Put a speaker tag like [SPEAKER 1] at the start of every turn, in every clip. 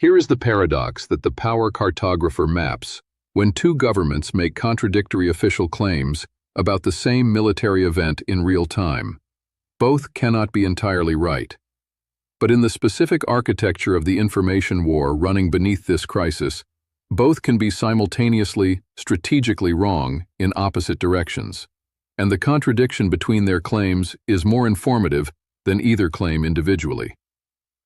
[SPEAKER 1] Here is the paradox that the power cartographer maps when two governments make contradictory official claims about the same military event in real time. Both cannot be entirely right. But in the specific architecture of the information war running beneath this crisis, both can be simultaneously, strategically wrong in opposite directions. And the contradiction between their claims is more informative than either claim individually.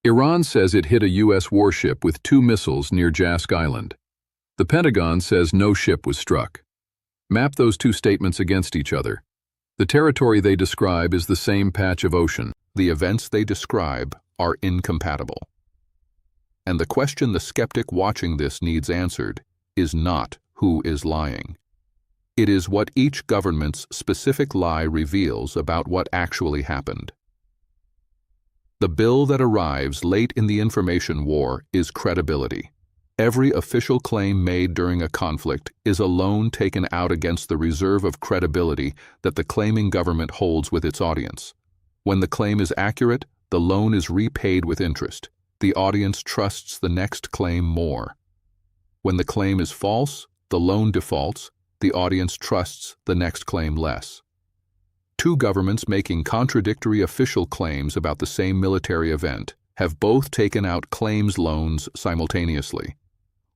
[SPEAKER 1] Iran says it hit a U.S. warship with 2 missiles near Jask Island. The Pentagon says no ship was struck. Map those two statements against each other. The territory they describe is the same patch of ocean.
[SPEAKER 2] The events they describe are incompatible. And the question the skeptic watching this needs answered is not who is lying. It is what each government's specific lie reveals about what actually happened. The bill that arrives late in the information war is credibility. Every official claim made during a conflict is a loan taken out against the reserve of credibility that the claiming government holds with its audience. When the claim is accurate, the loan is repaid with interest. The audience trusts the next claim more. When the claim is false, the loan defaults. The audience trusts the next claim less. Two governments making contradictory official claims about the same military event have both taken out claims loans simultaneously.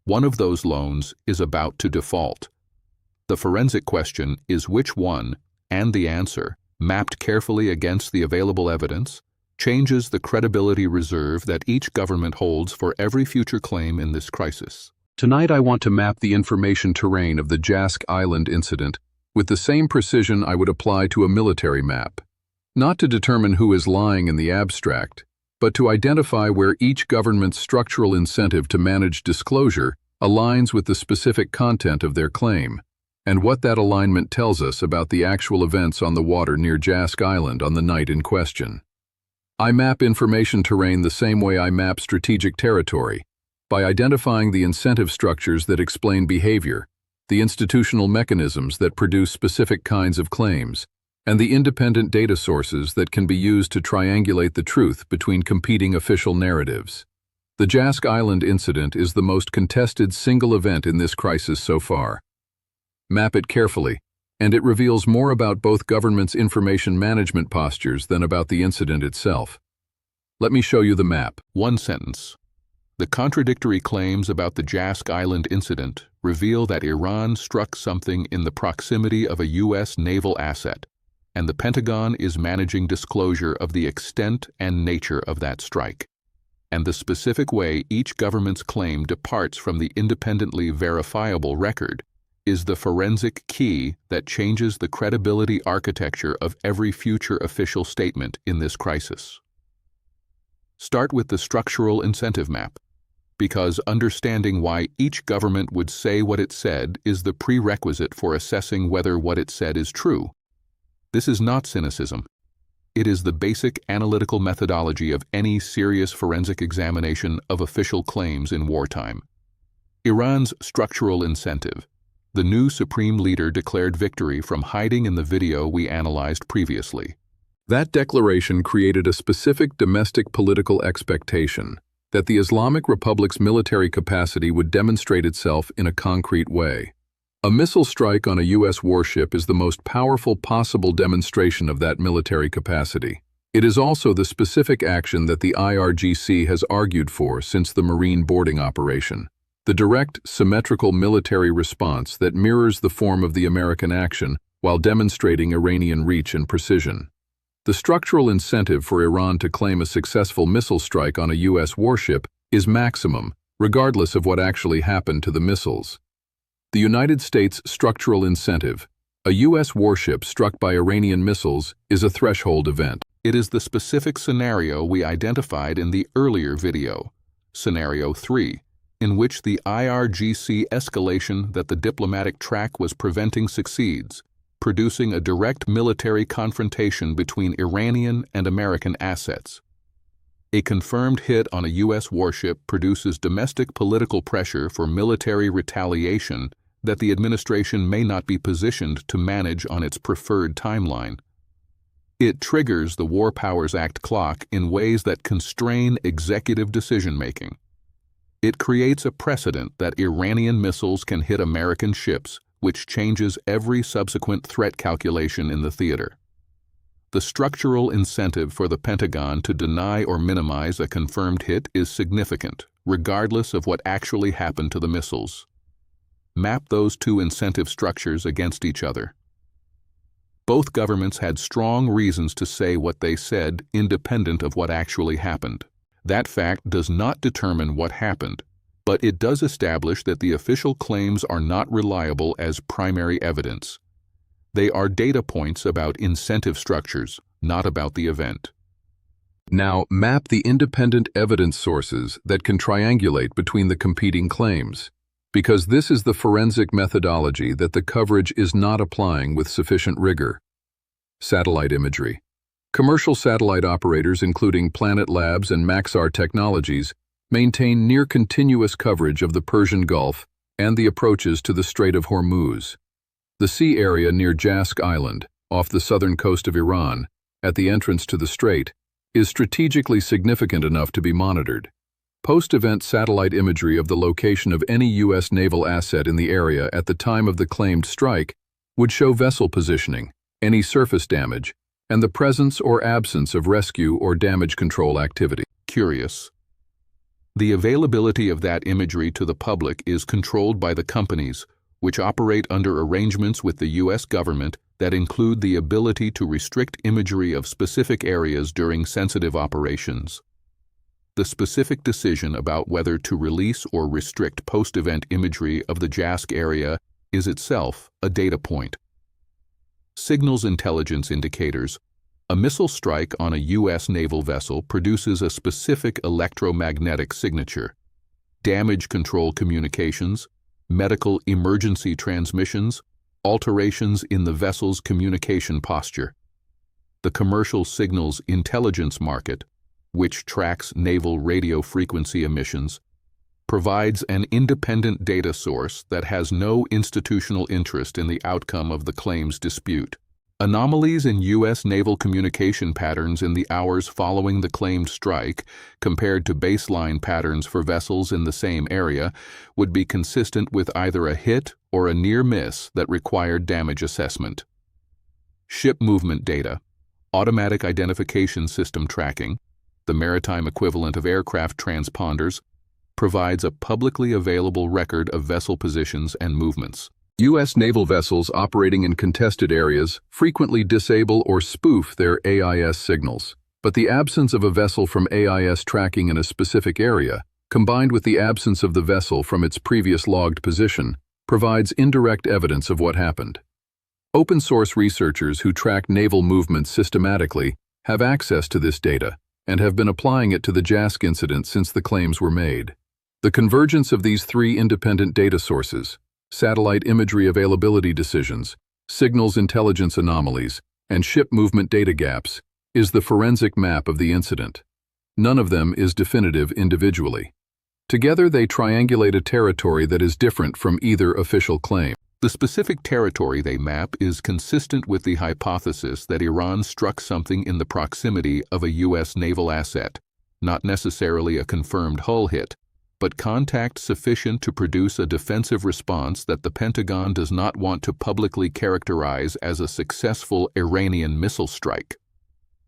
[SPEAKER 2] One of those loans is about to default. The forensic question is which one, and the answer, mapped carefully against the available evidence, changes the credibility reserve that each government holds for every future claim in this crisis.
[SPEAKER 1] Tonight I want to map the information terrain of the Jask Island incident with the same precision I would apply to a military map, not to determine who is lying in the abstract, but to identify where each government's structural incentive to manage disclosure aligns with the specific content of their claim, and what that alignment tells us about the actual events on the water near Jask Island on the night in question. I map information terrain the same way I map strategic territory, by identifying the incentive structures that explain behavior, the institutional mechanisms that produce specific kinds of claims, and the independent data sources that can be used to triangulate the truth between competing official narratives. The Jask Island incident is the most contested single event in this crisis so far. Map it carefully, and it reveals more about both governments' information management postures than about the incident itself. Let me show you the map.
[SPEAKER 2] One sentence. The contradictory claims about the Jask Island incident reveal that Iran struck something in the proximity of a U.S. naval asset, and the Pentagon is managing disclosure of the extent and nature of that strike. And the specific way each government's claim departs from the independently verifiable record is the forensic key that changes the credibility architecture of every future official statement in this crisis. Start with the structural incentive map, because understanding why each government would say what it said is the prerequisite for assessing whether what it said is true. This is not cynicism. It is the basic analytical methodology of any serious forensic examination of official claims in wartime. Iran's structural incentive. The new supreme leader declared victory from hiding in the video we analyzed previously.
[SPEAKER 1] That declaration created a specific domestic political expectation that the Islamic Republic's military capacity would demonstrate itself in a concrete way. A missile strike on a U.S. warship is the most powerful possible demonstration of that military capacity. It is also the specific action that the IRGC has argued for since the Marine boarding operation, the direct, symmetrical military response that mirrors the form of the American action while demonstrating Iranian reach and precision. The structural incentive for Iran to claim a successful missile strike on a U.S. warship is maximum, regardless of what actually happened to the missiles. The United States structural incentive, a U.S. warship struck by Iranian missiles, is a threshold event.
[SPEAKER 2] It is the specific scenario we identified in the earlier video, Scenario 3, in which the IRGC escalation that the diplomatic track was preventing succeeds, producing a direct military confrontation between Iranian and American assets. A confirmed hit on a U.S. warship produces domestic political pressure for military retaliation that the administration may not be positioned to manage on its preferred timeline. It triggers the War Powers Act clock in ways that constrain executive decision-making. It creates a precedent that Iranian missiles can hit American ships, which changes every subsequent threat calculation in the theater. The structural incentive for the Pentagon to deny or minimize a confirmed hit is significant, regardless of what actually happened to the missiles. Map those two incentive structures against each other. Both governments had strong reasons to say what they said, independent of what actually happened. That fact does not determine what happened, but it does establish that the official claims are not reliable as primary evidence. They are data points about incentive structures, not about the event.
[SPEAKER 1] Now, map the independent evidence sources that can triangulate between the competing claims, because this is the forensic methodology that the coverage is not applying with sufficient rigor. Satellite imagery. Commercial satellite operators, including Planet Labs and Maxar Technologies, maintain near-continuous coverage of the Persian Gulf and the approaches to the Strait of Hormuz. The sea area near Jask Island, off the southern coast of Iran, at the entrance to the strait, is strategically significant enough to be monitored. Post-event satellite imagery of the location of any U.S. naval asset in the area at the time of the claimed strike would show vessel positioning, any surface damage, and the presence or absence of rescue or damage control activity.
[SPEAKER 2] Curious. The availability of that imagery to the public is controlled by the companies, which operate under arrangements with the U.S. government that include the ability to restrict imagery of specific areas during sensitive operations. The specific decision about whether to release or restrict post-event imagery of the Jask area is itself a data point. Signals intelligence indicators. A missile strike on a U.S. naval vessel produces a specific electromagnetic signature. Damage control communications, medical emergency transmissions, alterations in the vessel's communication posture. The commercial signals intelligence market, which tracks naval radio frequency emissions, provides an independent data source that has no institutional interest in the outcome of the claims dispute. Anomalies in U.S. naval communication patterns in the hours following the claimed strike, compared to baseline patterns for vessels in the same area, would be consistent with either a hit or a near miss that required damage assessment. Ship movement data, automatic identification system tracking, the maritime equivalent of aircraft transponders, provides a publicly available record of vessel positions and movements.
[SPEAKER 1] U.S. naval vessels operating in contested areas frequently disable or spoof their AIS signals, but the absence of a vessel from AIS tracking in a specific area, combined with the absence of the vessel from its previous logged position, provides indirect evidence of what happened. Open-source researchers who track naval movements systematically have access to this data and have been applying it to the Jask incident since the claims were made. The convergence of these three independent data sources, satellite imagery availability decisions, signals intelligence anomalies, and ship movement data gaps, is the forensic map of the incident. None of them is definitive individually. Together they triangulate a territory that is different from either official claim.
[SPEAKER 2] The specific territory they map is consistent with the hypothesis that Iran struck something in the proximity of a U.S. naval asset, not necessarily a confirmed hull hit, but contact sufficient to produce a defensive response that the Pentagon does not want to publicly characterize as a successful Iranian missile strike.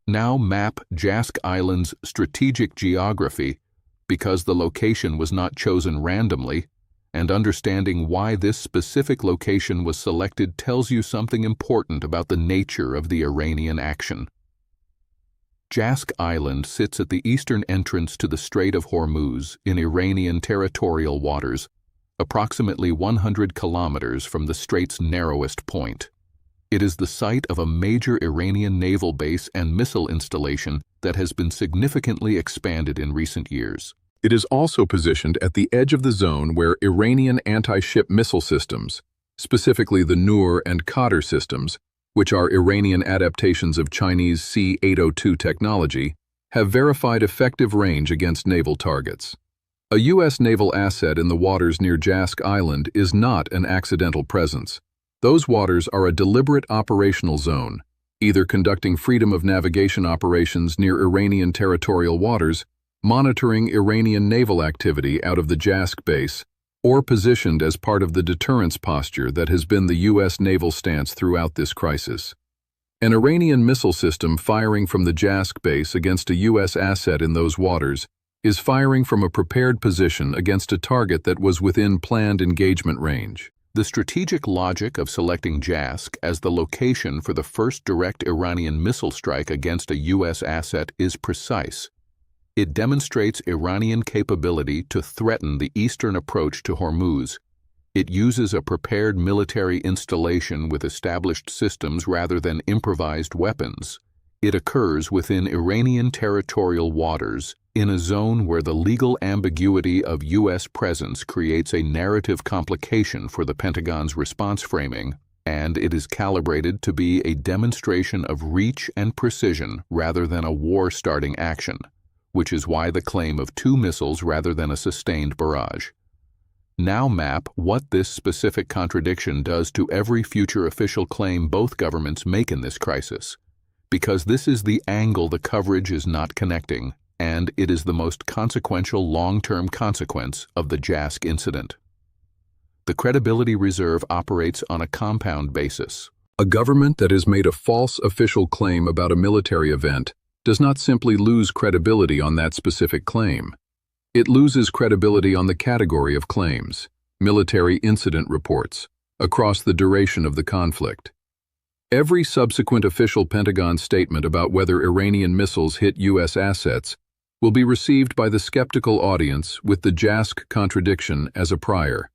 [SPEAKER 2] Now map Jask Island's strategic geography, because the location was not chosen randomly, and understanding why this specific location was selected tells you something important about the nature of the Iranian action. Jask Island sits at the eastern entrance to the Strait of Hormuz in Iranian territorial waters, approximately 100 kilometers from the strait's narrowest point. It is the site of a major Iranian naval base and missile installation that has been significantly expanded in recent years.
[SPEAKER 1] It is also positioned at the edge of the zone where Iranian anti-ship missile systems, specifically the Noor and Qadr systems, which are Iranian adaptations of Chinese C-802 technology, have verified effective range against naval targets. A U.S. naval asset in the waters near Jask Island is not an accidental presence. Those waters are a deliberate operational zone, either conducting freedom of navigation operations near Iranian territorial waters monitoring Iranian naval activity out of the Jask base, or positioned as part of the deterrence posture that has been the U.S. naval stance throughout this crisis. An Iranian missile system firing from the Jask base against a U.S. asset in those waters is firing from a prepared position against a target that was within planned engagement range.
[SPEAKER 2] The strategic logic of selecting Jask as the location for the first direct Iranian missile strike against a U.S. asset is precise. It demonstrates Iranian capability to threaten the eastern approach to Hormuz. It uses a prepared military installation with established systems rather than improvised weapons. It occurs within Iranian territorial waters, in a zone where the legal ambiguity of U.S. presence creates a narrative complication for the Pentagon's response framing, and it is calibrated to be a demonstration of reach and precision rather than a war-starting action, which is why the claim of 2 missiles rather than a sustained barrage. Now map what this specific contradiction does to every future official claim both governments make in this crisis, because this is the angle the coverage is not connecting, and it is the most consequential long-term consequence of the Jask incident. The credibility reserve operates on a compound basis.
[SPEAKER 1] A government that has made a false official claim about a military event does not simply lose credibility on that specific claim. It loses credibility on the category of claims, military incident reports, across the duration of the conflict. Every subsequent official Pentagon statement about whether Iranian missiles hit U.S. assets will be received by the skeptical audience with the Jask contradiction as a prior.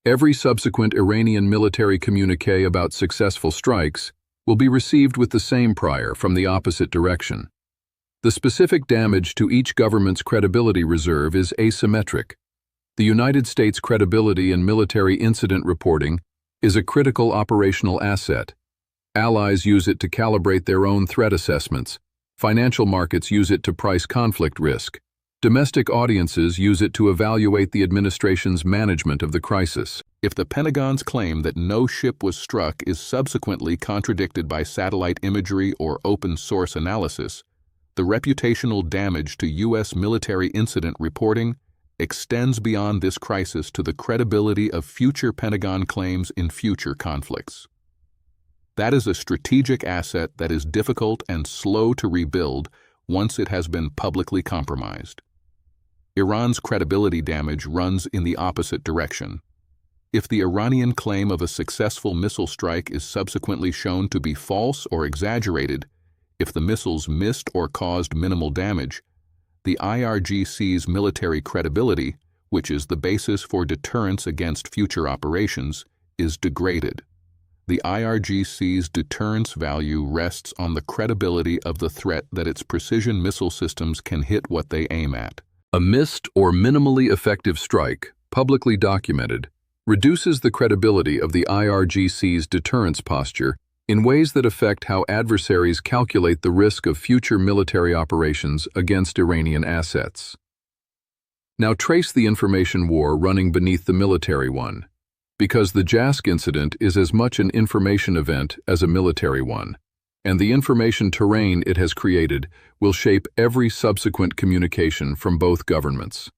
[SPEAKER 1] Every subsequent Iranian military communique about successful strikes will be received with the same prior from the opposite direction. The specific damage to each government's credibility reserve is asymmetric. The United States' credibility in military incident reporting is a critical operational asset. Allies use it to calibrate their own threat assessments. Financial markets use it to price conflict risk. Domestic audiences use it to evaluate the administration's management of the crisis.
[SPEAKER 2] If the Pentagon's claim that no ship was struck is subsequently contradicted by satellite imagery or open-source analysis, the reputational damage to U.S. military incident reporting extends beyond this crisis to the credibility of future Pentagon claims in future conflicts. That is a strategic asset that is difficult and slow to rebuild once it has been publicly compromised. Iran's credibility damage runs in the opposite direction. If the Iranian claim of a successful missile strike is subsequently shown to be false or exaggerated, if the missiles missed or caused minimal damage, the IRGC's military credibility, which is the basis for deterrence against future operations, is degraded. The IRGC's deterrence value rests on the credibility of the threat that its precision missile systems can hit what they aim at.
[SPEAKER 1] A missed or minimally effective strike, publicly documented, reduces the credibility of the IRGC's deterrence posture in ways that affect how adversaries calculate the risk of future military operations against Iranian assets. Now trace the information war running beneath the military one, because the Jask incident is as much an information event as a military one, and the information terrain it has created will shape every subsequent communication from both governments.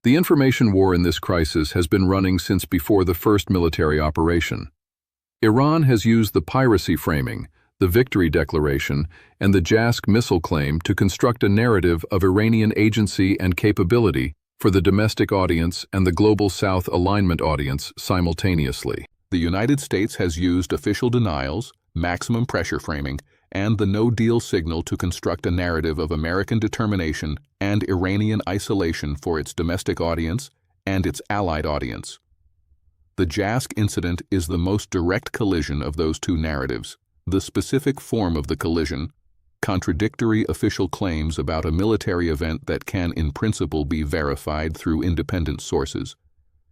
[SPEAKER 1] The information war in this crisis has been running since before the first military operation. Iran has used the piracy framing, the victory declaration, and the Jask missile claim to construct a narrative of Iranian agency and capability for the domestic audience and the Global South alignment audience simultaneously.
[SPEAKER 2] The United States has used official denials, maximum pressure framing, and the no-deal signal to construct a narrative of American determination and Iranian isolation for its domestic audience and its allied audience. The Jask incident is the most direct collision of those two narratives. The specific form of the collision, contradictory official claims about a military event that can in principle be verified through independent sources,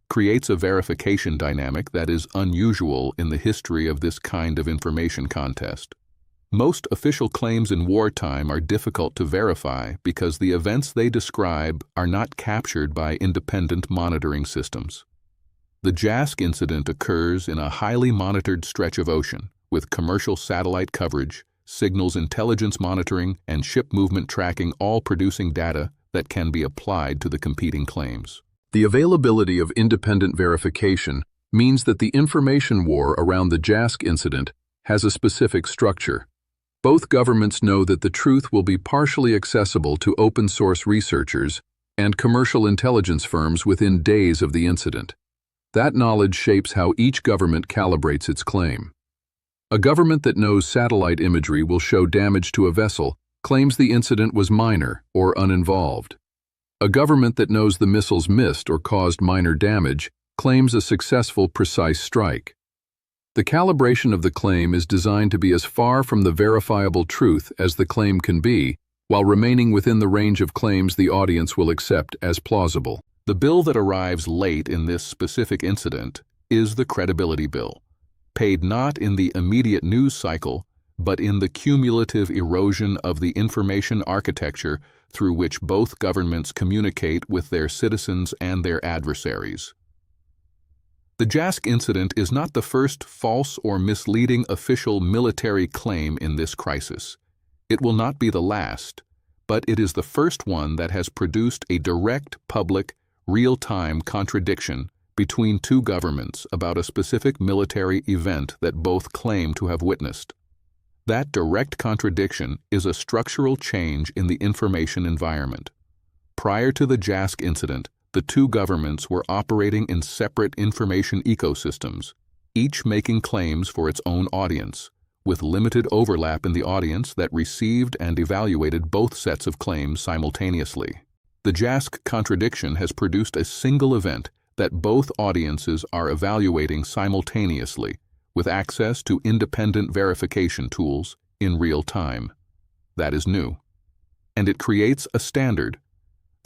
[SPEAKER 2] creates a verification dynamic that is unusual in the history of this kind of information contest. Most official claims in wartime are difficult to verify because the events they describe are not captured by independent monitoring systems. The Jask incident occurs in a highly monitored stretch of ocean, with commercial satellite coverage, signals intelligence monitoring, and ship movement tracking, all producing data that can be applied to the competing claims.
[SPEAKER 1] The availability of independent verification means that the information war around the Jask incident has a specific structure. Both governments know that the truth will be partially accessible to open-source researchers and commercial intelligence firms within days of the incident. That knowledge shapes how each government calibrates its claim. A government that knows satellite imagery will show damage to a vessel claims the incident was minor or uninvolved. A government that knows the missiles missed or caused minor damage claims a successful, precise strike. The calibration of the claim is designed to be as far from the verifiable truth as the claim can be, while remaining within the range of claims the audience will accept as plausible.
[SPEAKER 2] The bill that arrives late in this specific incident is the credibility bill, paid not in the immediate news cycle, but in the cumulative erosion of the information architecture through which both governments communicate with their citizens and their adversaries. The Jask incident is not the first false or misleading official military claim in this crisis. It will not be the last, but it is the first one that has produced a direct, public, real-time contradiction between two governments about a specific military event that both claim to have witnessed. That direct contradiction is a structural change in the information environment. Prior to the Jask incident, the two governments were operating in separate information ecosystems, each making claims for its own audience, with limited overlap in the audience that received and evaluated both sets of claims simultaneously. The Jask contradiction has produced a single event that both audiences are evaluating simultaneously, with access to independent verification tools in real time. That is new. And it creates a standard,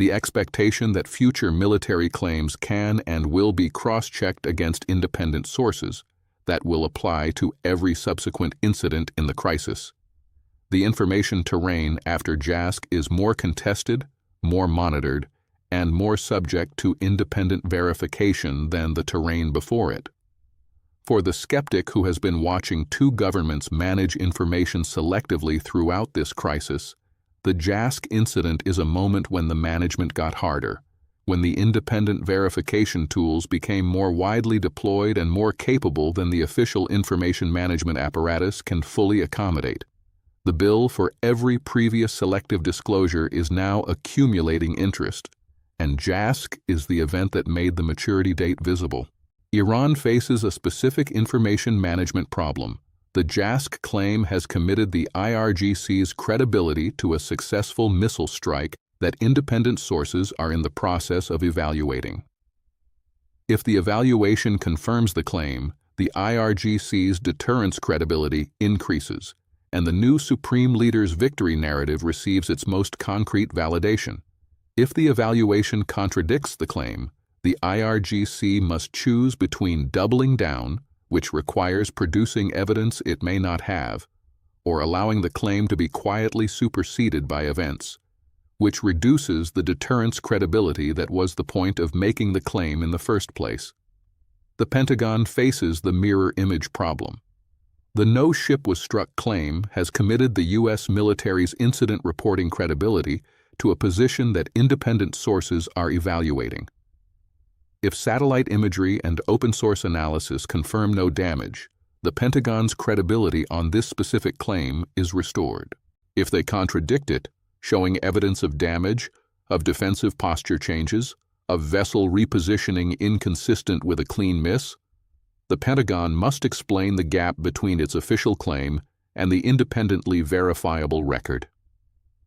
[SPEAKER 2] the expectation that future military claims can and will be cross-checked against independent sources that will apply to every subsequent incident in the crisis. The information terrain after Jask is more contested, more monitored, and more subject to independent verification than the terrain before it. For the skeptic who has been watching two governments manage information selectively throughout this crisis, the Jask incident is a moment when the management got harder, when the independent verification tools became more widely deployed and more capable than the official information management apparatus can fully accommodate. The bill for every previous selective disclosure is now accumulating interest, and Jask is the event that made the maturity date visible. Iran faces a specific information management problem. The Jask claim has committed the IRGC's credibility to a successful missile strike that independent sources are in the process of evaluating. If the evaluation confirms the claim, the IRGC's deterrence credibility increases, and the new Supreme Leader's victory narrative receives its most concrete validation. If the evaluation contradicts the claim, the IRGC must choose between doubling down, which requires producing evidence it may not have, or allowing the claim to be quietly superseded by events, which reduces the deterrence credibility that was the point of making the claim in the first place. The Pentagon faces the mirror image problem. The no ship was struck claim has committed the U.S. military's incident reporting credibility to a position that independent sources are evaluating. If satellite imagery and open-source analysis confirm no damage, the Pentagon's credibility on this specific claim is restored. If they contradict it, showing evidence of damage, of defensive posture changes, of vessel repositioning inconsistent with a clean miss, the Pentagon must explain the gap between its official claim and the independently verifiable record.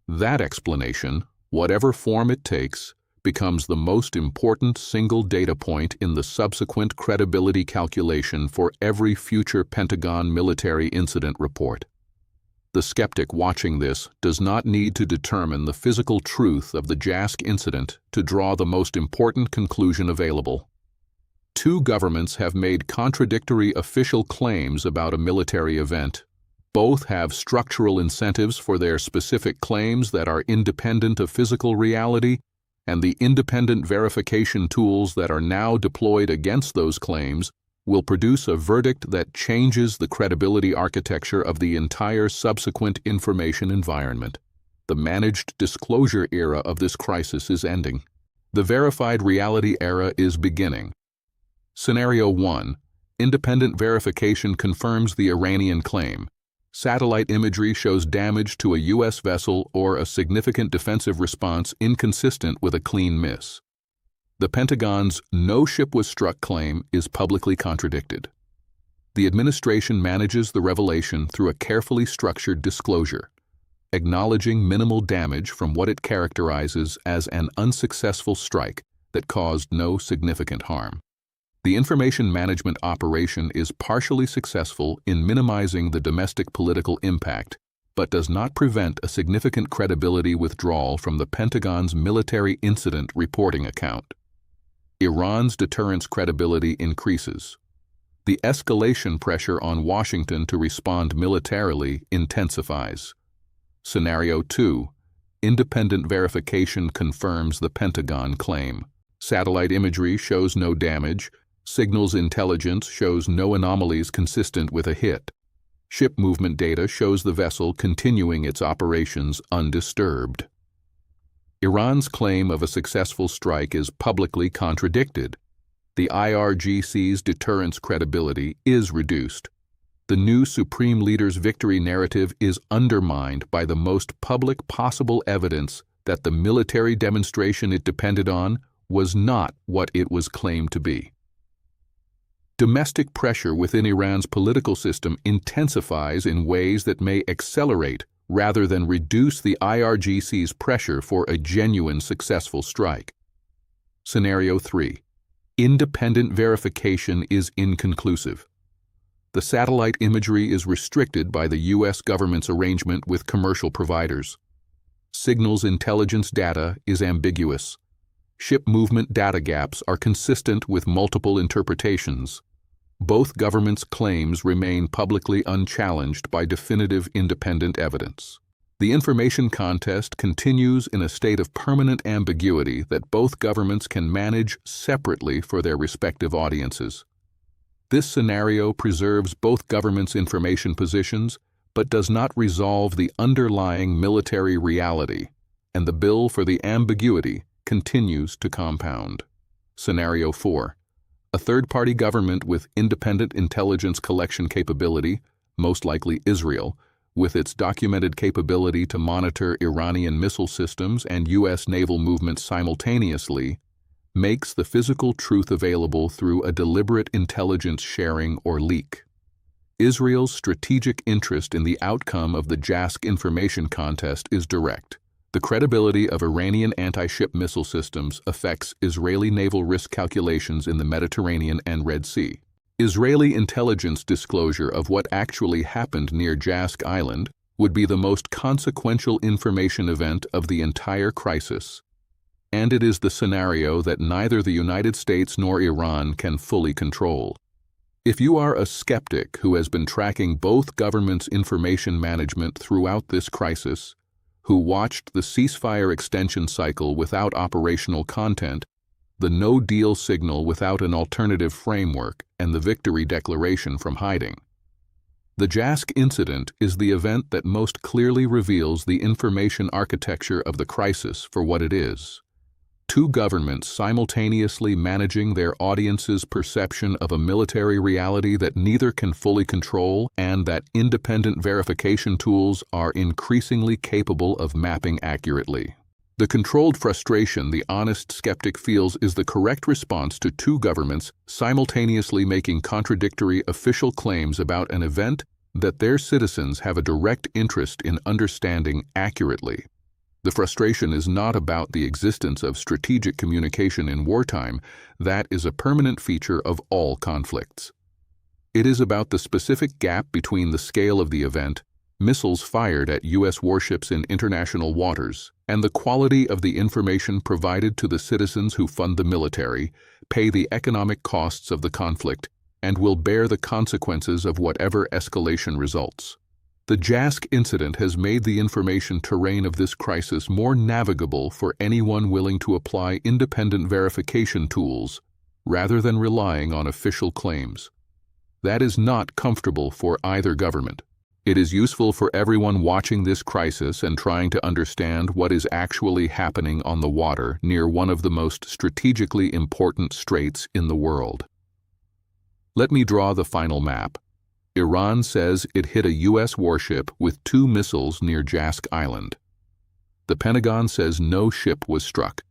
[SPEAKER 2] That explanation, whatever form it takes, becomes the most important single data point in the subsequent credibility calculation for every future Pentagon military incident report. The skeptic watching this does not need to determine the physical truth of the Jask incident to draw the most important conclusion available. Two governments have made contradictory official claims about a military event. Both have structural incentives for their specific claims that are independent of physical reality, and the independent verification tools that are now deployed against those claims will produce a verdict that changes the credibility architecture of the entire subsequent information environment. The managed disclosure era of this crisis is ending. The verified reality era is beginning. Scenario 1. Independent verification confirms the Iranian claim. Satellite imagery shows damage to a U.S. vessel or a significant defensive response inconsistent with a clean miss. The Pentagon's "no ship was struck" claim is publicly contradicted. The administration manages the revelation through a carefully structured disclosure, acknowledging minimal damage from what it characterizes as an unsuccessful strike that caused no significant harm. The information management operation is partially successful in minimizing the domestic political impact, but does not prevent a significant credibility withdrawal from the Pentagon's military incident reporting account. Iran's deterrence credibility increases. The escalation pressure on Washington to respond militarily intensifies. Scenario 2. Independent verification confirms the Pentagon claim. Satellite imagery shows no damage. Signals intelligence shows no anomalies consistent with a hit. Ship movement data shows the vessel continuing its operations undisturbed. Iran's claim of a successful strike is publicly contradicted. The IRGC's deterrence credibility is reduced. The new Supreme Leader's victory narrative is undermined by the most public possible evidence that the military demonstration it depended on was not what it was claimed to be. Domestic pressure within Iran's political system intensifies in ways that may accelerate rather than reduce the IRGC's pressure for a genuine successful strike. Scenario 3. Independent verification is inconclusive. The satellite imagery is restricted by the U.S. government's arrangement with commercial providers. Signals intelligence data is ambiguous. Ship movement data gaps are consistent with multiple interpretations. Both governments' claims remain publicly unchallenged by definitive independent evidence. The information contest continues in a state of permanent ambiguity that both governments can manage separately for their respective audiences. This scenario preserves both governments' information positions, but does not resolve the underlying military reality, and the bill for the ambiguity continues to compound. Scenario 4. A third-party government with independent intelligence collection capability, most likely Israel, with its documented capability to monitor Iranian missile systems and U.S. naval movements simultaneously, makes the physical truth available through a deliberate intelligence sharing or leak. Israel's strategic interest in the outcome of the Jask information contest is direct. The credibility of Iranian anti-ship missile systems affects Israeli naval risk calculations in the Mediterranean and Red Sea. Israeli intelligence disclosure of what actually happened near Jask Island would be the most consequential information event of the entire crisis, and it is the scenario that neither the United States nor Iran can fully control. If you are a skeptic who has been tracking both governments' information management throughout this crisis, who watched the ceasefire extension cycle without operational content, the no-deal signal without an alternative framework, and the victory declaration from hiding, the Jask incident is the event that most clearly reveals the information architecture of the crisis for what it is. Two governments simultaneously managing their audience's perception of a military reality that neither can fully control and that independent verification tools are increasingly capable of mapping accurately. The controlled frustration the honest skeptic feels is the correct response to two governments simultaneously making contradictory official claims about an event that their citizens have a direct interest in understanding accurately. The frustration is not about the existence of strategic communication in wartime. That is a permanent feature of all conflicts. It is about the specific gap between the scale of the event, missiles fired at U.S. warships in international waters, and the quality of the information provided to the citizens who fund the military, pay the economic costs of the conflict, and will bear the consequences of whatever escalation results. The Jask incident has made the information terrain of this crisis more navigable for anyone willing to apply independent verification tools, rather than relying on official claims. That is not comfortable for either government. It is useful for everyone watching this crisis and trying to understand what is actually happening on the water near one of the most strategically important straits in the world. Let me draw the final map. Iran says it hit a U.S. warship with 2 missiles near Jask Island. The Pentagon says no ship was struck.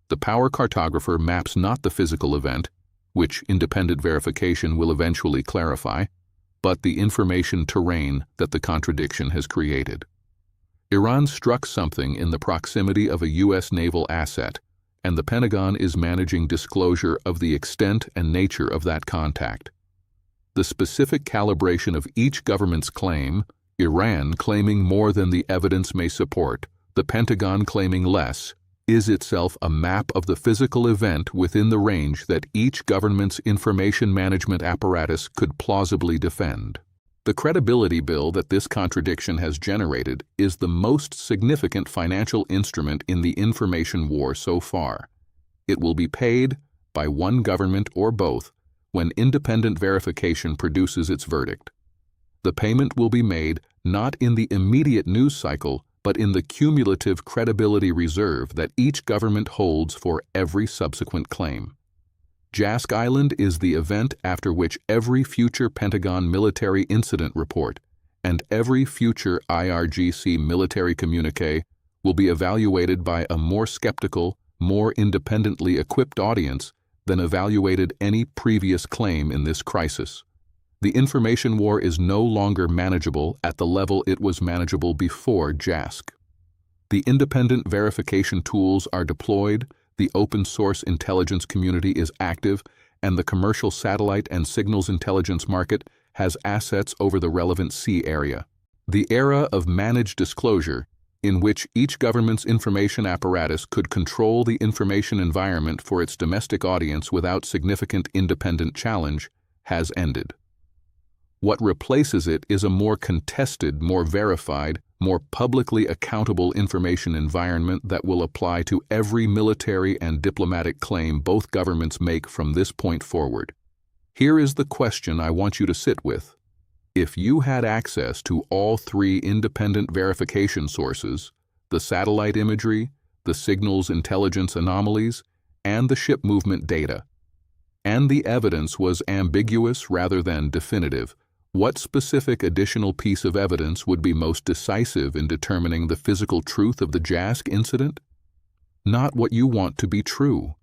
[SPEAKER 2] The power cartographer maps not the physical event, which independent verification will eventually clarify, but the information terrain that the contradiction has created. Iran struck something in the proximity of a U.S. naval asset, and the Pentagon is managing disclosure of the extent and nature of that contact. The specific calibration of each government's claim, Iran claiming more than the evidence may support, the Pentagon claiming less, is itself a map of the physical event within the range that each government's information management apparatus could plausibly defend. The credibility bill that this contradiction has generated is the most significant financial instrument in the information war so far. It will be paid by one government or both when independent verification produces its verdict. The payment will be made not in the immediate news cycle, but in the cumulative credibility reserve that each government holds for every subsequent claim. Jask Island is the event after which every future Pentagon military incident report and every future IRGC military communique will be evaluated by a more skeptical, more independently equipped audience than evaluated any previous claim in this crisis. The information war is no longer manageable at the level it was manageable before Jask. The independent verification tools are deployed, the open-source intelligence community is active, and the commercial satellite and signals intelligence market has assets over the relevant sea area. The era of managed disclosure, in which each government's information apparatus could control the information environment for its domestic audience without significant independent challenge, has ended. What replaces it is a more contested, more verified, more publicly accountable information environment that will apply to every military and diplomatic claim both governments make from this point forward. Here is the question I want you to sit with. If you had access to all 3 independent verification sources, the satellite imagery, the signals intelligence anomalies, and the ship movement data, and the evidence was ambiguous rather than definitive, what specific additional piece of evidence would be most decisive in determining the physical truth of the Jask incident? Not what you want to be true.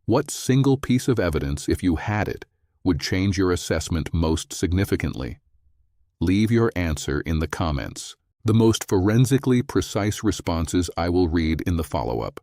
[SPEAKER 2] What single piece of evidence, if you had it, would change your assessment most significantly? Leave your answer in the comments. The most forensically precise responses I will read in the follow-up.